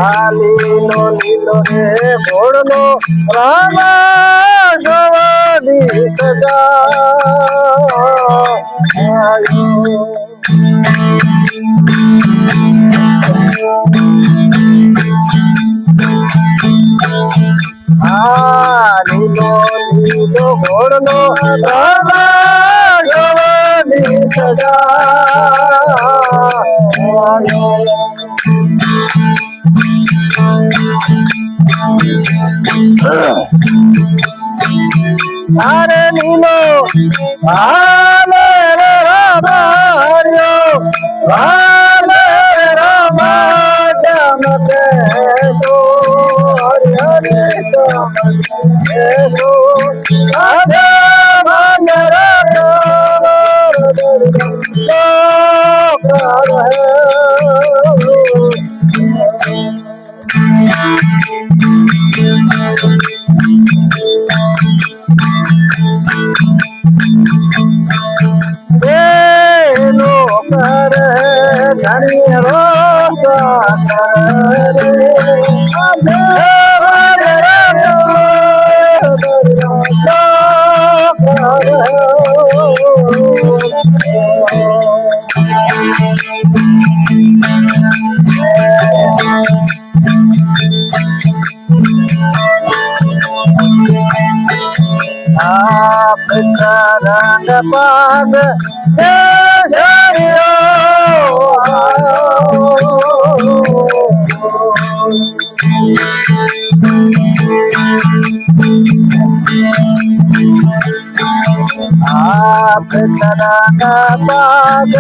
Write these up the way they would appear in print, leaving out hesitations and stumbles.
लीलो लीलो रे घोड़लो रामा सवारी सजा आयो लीलो लीलो घोड़लो रामा सवारी सजा आयो अरे नीलो आले रे रामा हरियो आले रे रामा चमके तो हरि हरि चमके तो राजा मालरा कर धनी रोता आप रंग पाग आप रंग पाग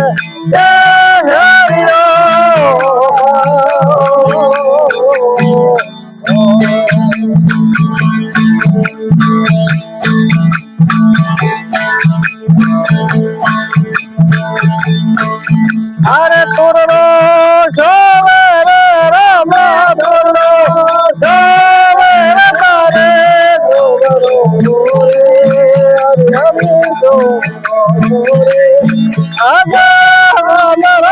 अरे तुरलो शोभे रामा तुरलो शोभे रे तुरलो रे हरि हरि तुरलो रे आजा हमारा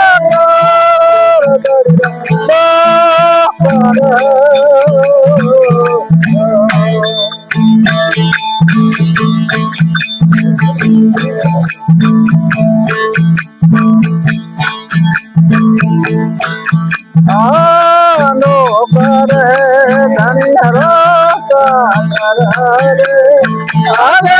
आनो पर धनी रोता रे आले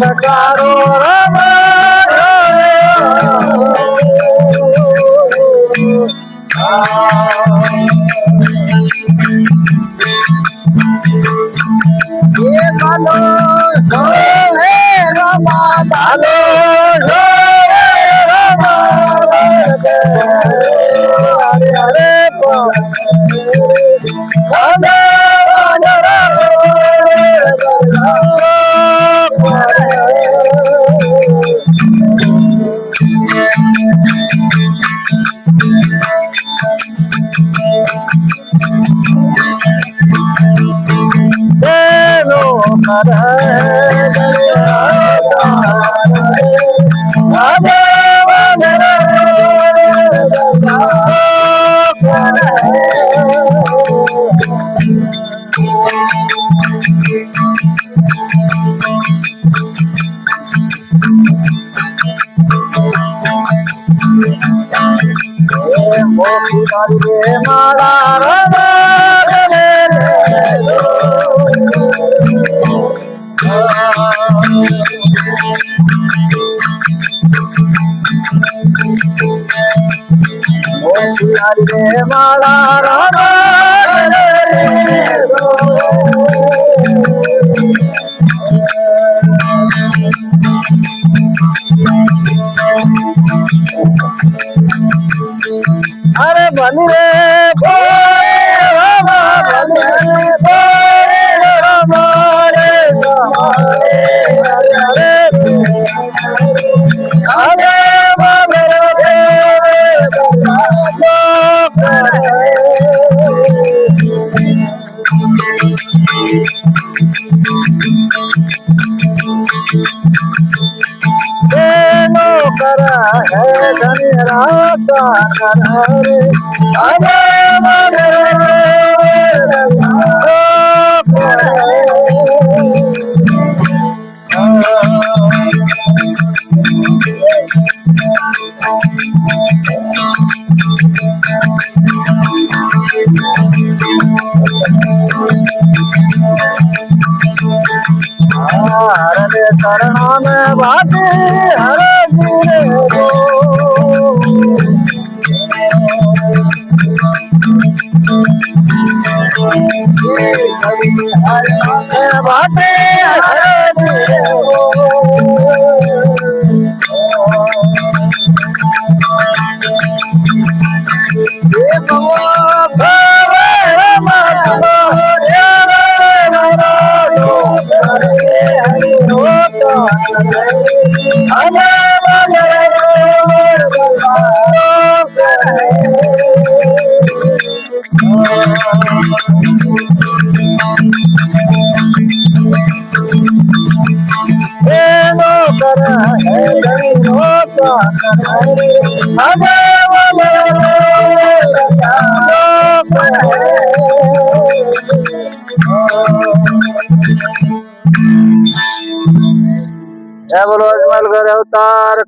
कटारो ये भालो हे रमा भालो रमा हरे हरे हरे अरे बनी रे करा है धनिरासा करे अरे हरे चरणों में बाटे हरे गिरे बाटे हरे गिरे बोलो अजमल घर अवतार।